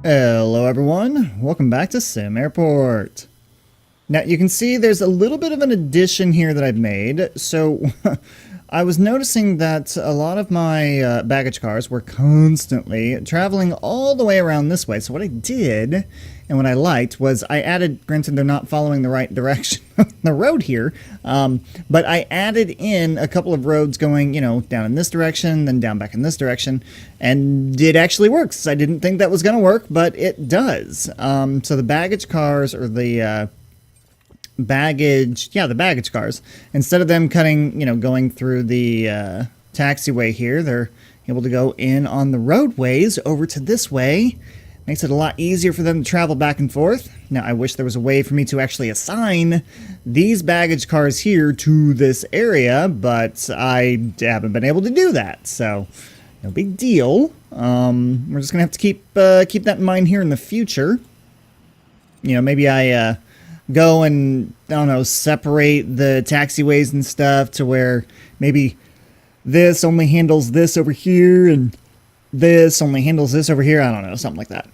Hello everyone, welcome back to Sim Airport. Now you can see there's a little bit of an addition here that I've made. So I was noticing that a lot of my baggage cars were constantly traveling all the way around this way. So what I did, and what I liked, was I added, granted they're not following the right direction of the road here, but I added in a couple of roads going, you know, down in this direction, then down back in this direction, and it actually works. I didn't think that was going to work, but it does. So the baggage cars, or the the baggage cars, instead of them cutting, you know, going through the taxiway here, they're able to go in on the roadways over to this way. Makes it a lot easier for them to travel back and forth. Now, I wish there was a way for me to actually assign these baggage cars here to this area, but I haven't been able to do that, so no big deal. We're just gonna have to keep that in mind here in the future. You know, maybe I go and, I don't know, separate the taxiways and stuff to where maybe this only handles this over here and this only handles this over here. I don't know, something like that.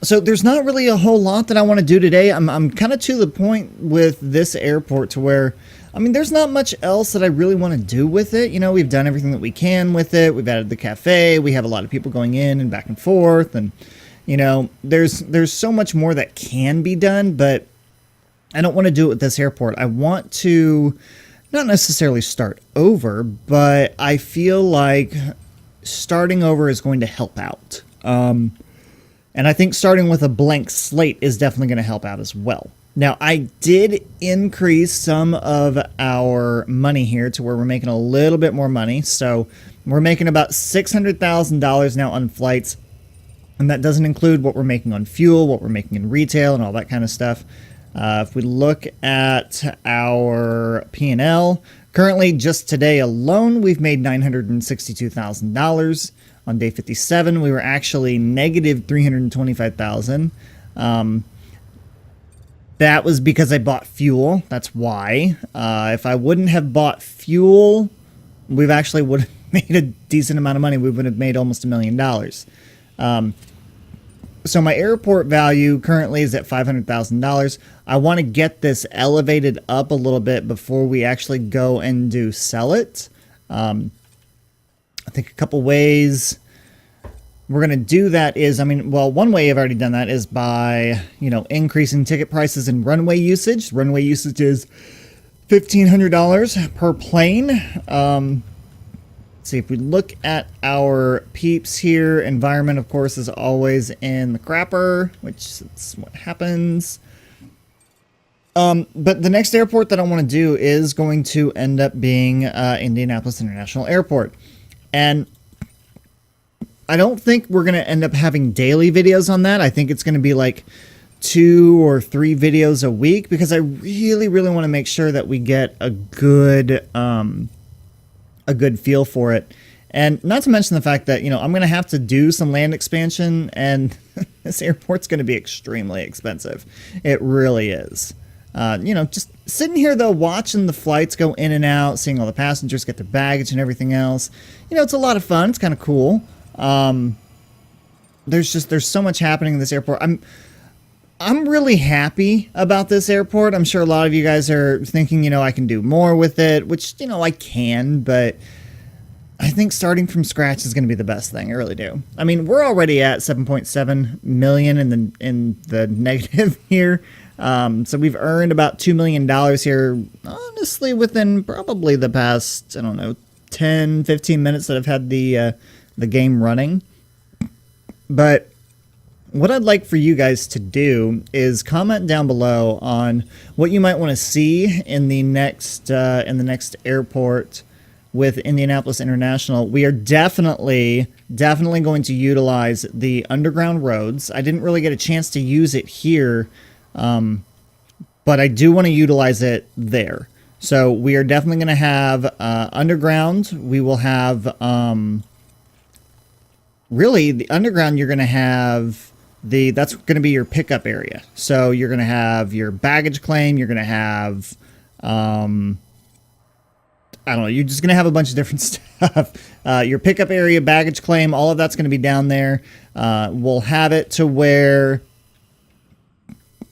So there's not really a whole lot that I want to do today. I'm kind of to the point with this airport to where, I mean, there's not much else that I really want to do with it. You know, we've done everything that we can with it. We've added the cafe. We have a lot of people going in and back and forth, and you know, there's so much more that can be done, but I don't want to do it with this airport. I want to not necessarily start over, but I feel like starting over is going to help out. And I think starting with a blank slate is definitely going to help out as well. Now, I did increase some of our money here to where we're making a little bit more money. So we're making about $600,000 now on flights. And that doesn't include what we're making on fuel, what we're making in retail, and all that kind of stuff. If we look at our P&L, currently just today alone, we've made $962,000. On day 57, we were actually negative $325,000. That was because I bought fuel. That's why. If I wouldn't have bought fuel, we've actually would have made a decent amount of money. We would have made almost $1 million. So my airport value currently is at $500,000. I want to get this elevated up a little bit before we actually go and sell it. I think a couple ways we're going to do that is, I mean, well, one way I've already done that is by, you know, increasing ticket prices and runway usage. Runway usage is $1,500 per plane. See, if we look at our peeps here, environment, of course, is always in the crapper, which is what happens. But the next airport that I want to do is going to end up being Indianapolis International Airport. And I don't think we're going to end up having daily videos on that. I think it's going to be like 2 or 3 videos a week, because I really, really want to make sure that we get a good feel for it. And not to mention the fact that, you know, I'm going to have to do some land expansion, and this airport's going to be extremely expensive. It really is. You know, just sitting here, though, watching the flights go in and out, seeing all the passengers get their baggage and everything else, you know, it's a lot of fun. It's kind of cool. There's so much happening in this airport. I'm really happy about this airport. I'm sure a lot of you guys are thinking, you know, I can do more with it, which, you know, I can, but I think starting from scratch is going to be the best thing. I really do. I mean, we're already at 7.7 million in the negative here. So we've earned about $2 million here, honestly, within probably the past, I don't know, 10, 15 minutes that I've had the game running. But what I'd like for you guys to do is comment down below on what you might want to see in the next airport with Indianapolis International. We are definitely going to utilize the underground roads. I didn't really get a chance to use it here, but I do want to utilize it there. So we are definitely going to have underground. We will have really the underground. You're going to have that's going to be your pickup area. So you're going to have your baggage claim. You're going to have I don't know, you're just going to have a bunch of different stuff. Your pickup area, baggage claim, all of that's going to be down there. We'll have it to where,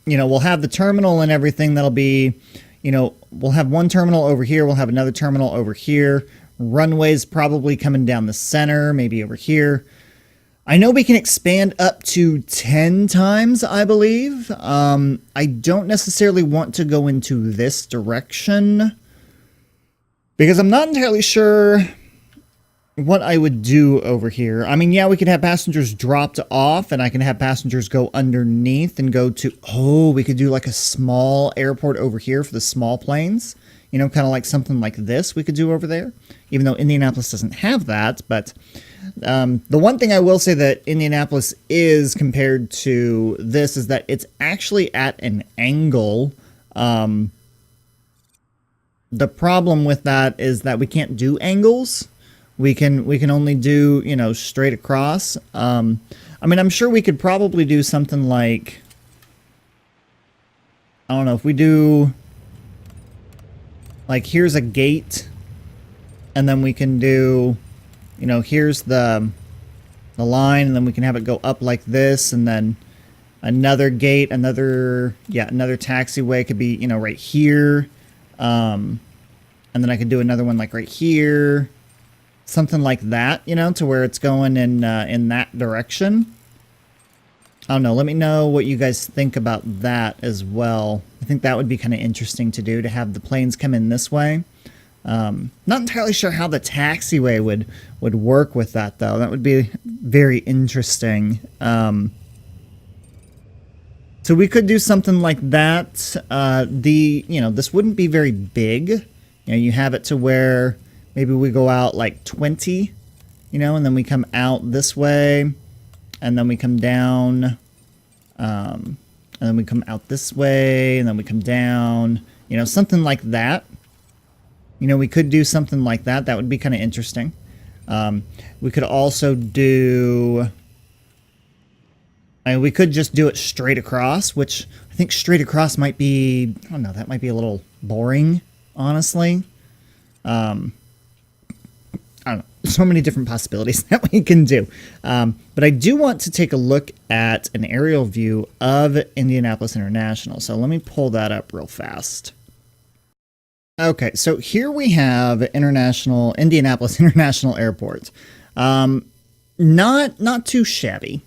we'll have the terminal and everything that'll be, we'll have one terminal over here. We'll have another terminal over here. Runways probably coming down the center, maybe over here. I know we can expand up to 10 times, I believe. I don't necessarily want to go into this direction because I'm not entirely sure what I would do over here. I mean, yeah, we could have passengers dropped off and I can have passengers go underneath and go to, we could do like a small airport over here for the small planes. Kind of like something like this we could do over there, even though Indianapolis doesn't have that. But the one thing I will say that Indianapolis is compared to this is that it's actually at an angle. The problem with that is that we can't do angles. We can only do, straight across. I mean, I'm sure we could probably do something like, I don't know, if we do, like, here's a gate, and then we can do, here's the line, and then we can have it go up like this, and then another gate, another taxiway could be, right here, and then I could do another one like right here, something like that, to where it's going in that direction. I don't know. Let me know what you guys think about that as well. I think that would be kind of interesting to do, to have the planes come in this way. Not entirely sure how the taxiway would work with that, though. That would be very interesting. So we could do something like that. This wouldn't be very big. You have it to where maybe we go out like 20, and then we come out this way. And then we come down, and then we come out this way, and then we come down, something like that. We could do something like that. That would be kind of interesting. We could also do, we could just do it straight across, which I think straight across might be, I don't know, that might be a little boring, honestly. I don't know, so many different possibilities that we can do. But I do want to take a look at an aerial view of Indianapolis International. So let me pull that up real fast. Okay, so here we have Indianapolis International Airport. Not too shabby,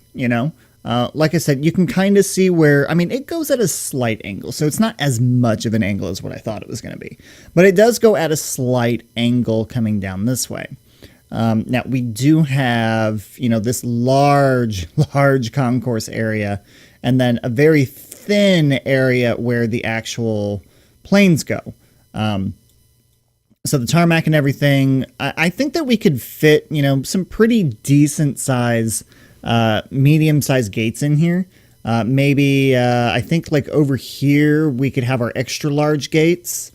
Like I said, you can kind of see where, it goes at a slight angle, so it's not as much of an angle as what I thought it was going to be. But it does go at a slight angle coming down this way. Now, we do have, this large concourse area, and then a very thin area where the actual planes go. So the tarmac and everything, I think that we could fit, some pretty decent size, medium-sized gates in here. Maybe, I think, like, over here, we could have our extra-large gates.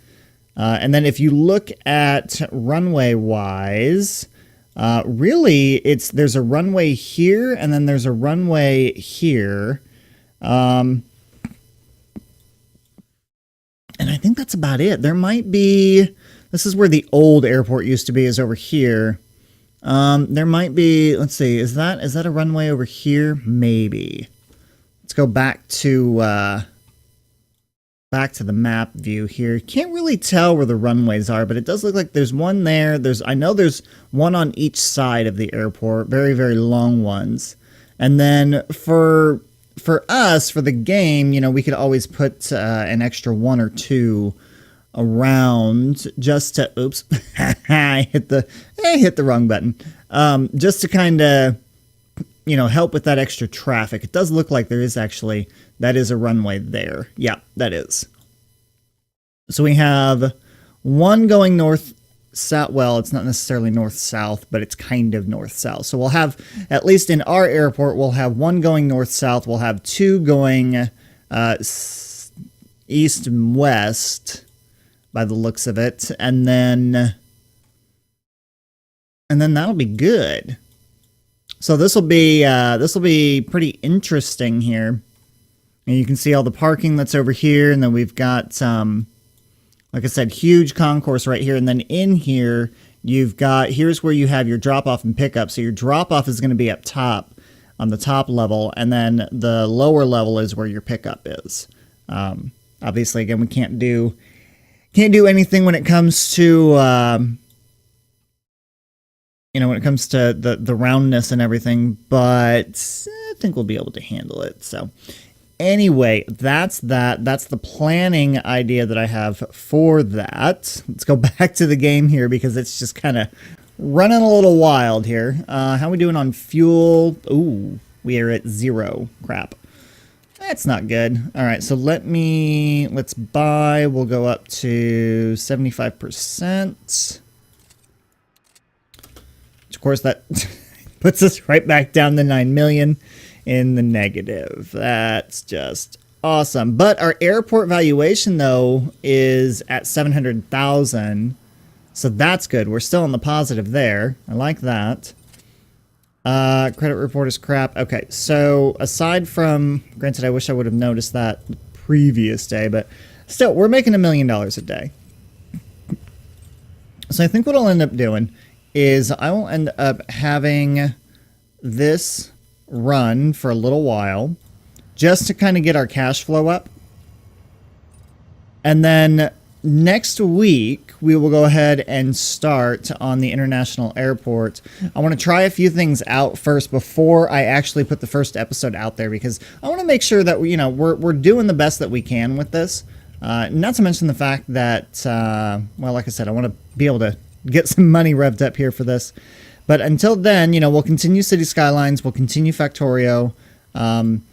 And then if you look at runway-wise, really, there's a runway here, and then there's a runway here. And I think that's about it. There might be, this is where the old airport used to be, is over here. There might be, let's see, is that a runway over here? Maybe. Let's go back to the map view here. Can't really tell where the runways are, but it does look like there's one there. I know there's one on each side of the airport, very, very long ones. And then for us, for the game, we could always put an extra one or two around just to, oops, I hit the wrong button. Just to kind of, help with that extra traffic. It does look like there is that is a runway there. Yeah, that is. So we have one going north-south. Well, it's not necessarily north-south, but it's kind of north-south. So we'll have, at least in our airport, we'll have one going north-south. We'll have two going east and west, by the looks of it. And then that'll be good. So this will be pretty interesting here. And you can see all the parking that's over here, and then we've got Like I said, huge concourse right here. And then in here, you've got, here's where you have your drop off and pickup. So your drop off is going to be up top on the top level. And then the lower level is where your pickup is. Obviously, again, we can't do anything when it comes to, when it comes to the roundness and everything, but I think we'll be able to handle it. So anyway, that's that. That's the planning idea that I have for that. Let's go back to the game here because it's just kind of running a little wild here. How are we doing on fuel? Ooh, we are at 0. Crap. That's not good. All right, so let's buy. We'll go up to 75%. Of course, that puts us right back down to 9 million in the negative. That's just awesome. But our airport valuation, though, is at 700,000. So that's good. We're still in the positive there. I like that. Credit report is crap. Okay, so aside from, granted, I wish I would have noticed that the previous day, but still, we're making $1 million a day. So I think what I'll end up doing is I will end up having this run for a little while just to kind of get our cash flow up. And then next week, we will go ahead and start on the international airport. I want to try a few things out first before I actually put the first episode out there because I want to make sure that we're doing the best that we can with this. Not to mention the fact that, well, like I said, I want to be able to get some money revved up here for this. But until then, we'll continue City Skylines. We'll continue Factorio. I'm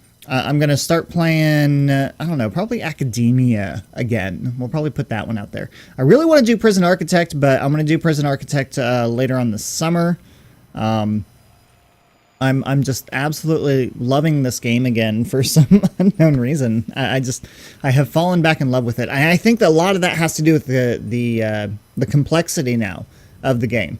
going to start playing, I don't know, probably Academia again. We'll probably put that one out there. I really want to do Prison Architect, but I'm going to do Prison Architect later on this summer. I'm just absolutely loving this game again for some unknown reason. I have fallen back in love with it. I think that a lot of that has to do with the complexity now of the game.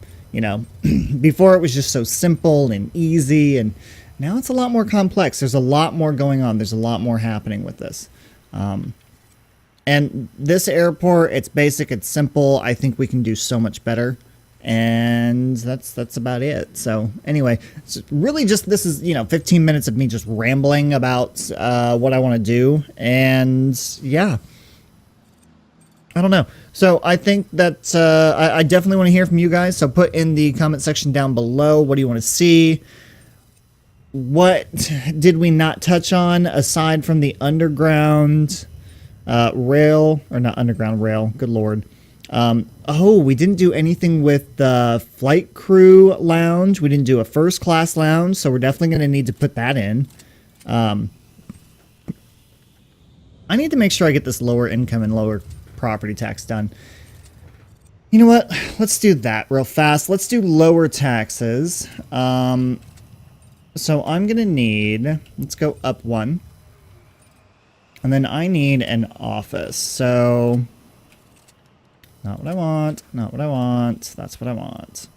Before it was just so simple and easy, and now it's a lot more complex. There's a lot more going on. There's a lot more happening with this. And this airport, it's basic, it's simple. I think we can do so much better. And that's about it. So anyway, it's really just, this is, 15 minutes of me just rambling about what I want to do. And yeah, I don't know. So I think that I definitely want to hear from you guys. So put in the comment section down below. What do you want to see? What did we not touch on aside from the underground rail, or not underground rail? Good Lord. Oh, we didn't do anything with the flight crew lounge. We didn't do a first class lounge, so we're definitely going to need to put that in. I need to make sure I get this lower income and lower property tax done. You know what? Let's do that real fast. Let's do lower taxes. So I'm going to need, let's go up 1. And then I need an office. So not what I want, not what I want. That's what I want.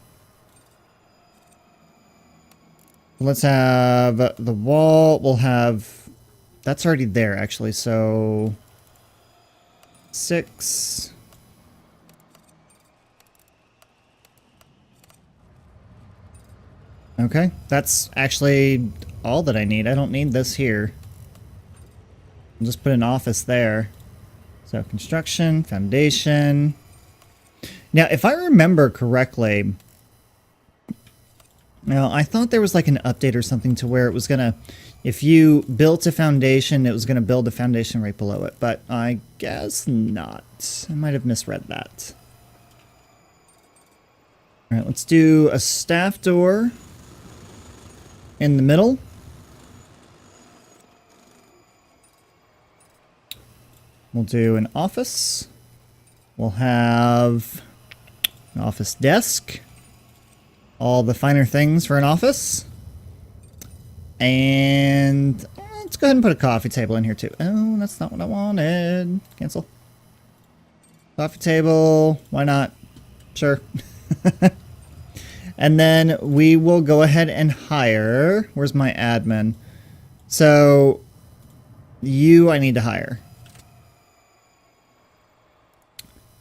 Let's have the wall. We'll have, that's already there actually. So 6. Okay, that's actually all that I need. I don't need this here. I'll just put an office there. So construction, foundation. Now, if I remember correctly, now I thought there was like an update or something to where it was gonna, if you built a foundation, it was gonna build a foundation right below it, but I guess not. I might have misread that. All right, let's do a staff door in the middle. We'll do an office. We'll have an office desk. All the finer things for an office. And let's go ahead and put a coffee table in here too. Oh, that's not what I wanted. Cancel. Coffee table. Why not? Sure. And then we will go ahead and hire. Where's my admin? So you I need to hire.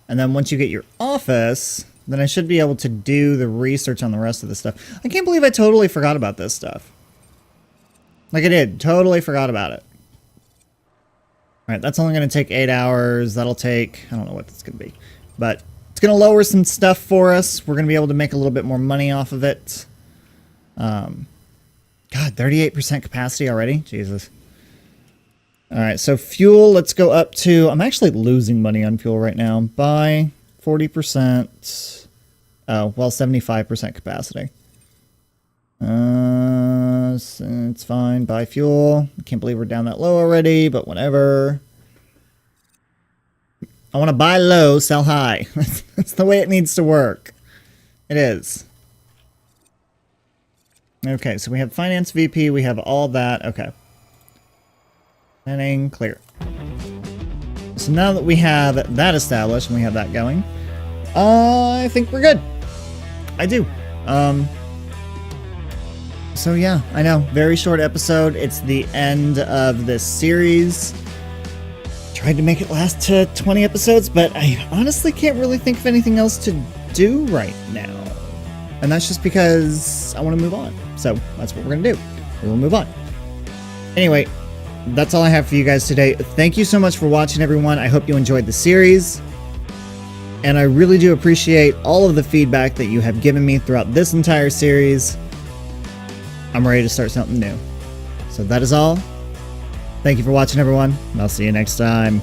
And then once you get your office, then I should be able to do the research on the rest of the stuff. I can't believe I totally forgot about this stuff. Like I did. Totally forgot about it. Alright, that's only going to take 8 hours. That'll take... I don't know what that's going to be. But it's going to lower some stuff for us. We're going to be able to make a little bit more money off of it. God, 38% capacity already? Jesus. Alright, so fuel, let's go up to... I'm actually losing money on fuel right now. Buy 40%. Oh, well, 75% capacity. It's fine. Buy fuel. I can't believe we're down that low already, but whatever. I want to buy low, sell high. That's the way it needs to work. It is. Okay, so we have Finance VP. We have all that. Okay. Planning, clear. So now that we have that established and we have that going, I think we're good. I do. So yeah, I know. Very short episode. It's the end of this series. Tried to make it last to 20 episodes, but I honestly can't really think of anything else to do right now. And that's just because I want to move on. So that's what we're going to do. We'll move on. Anyway, that's all I have for you guys today. Thank you so much for watching, everyone. I hope you enjoyed the series. And I really do appreciate all of the feedback that you have given me throughout this entire series. I'm ready to start something new. So that is all. Thank you for watching, everyone, and I'll see you next time.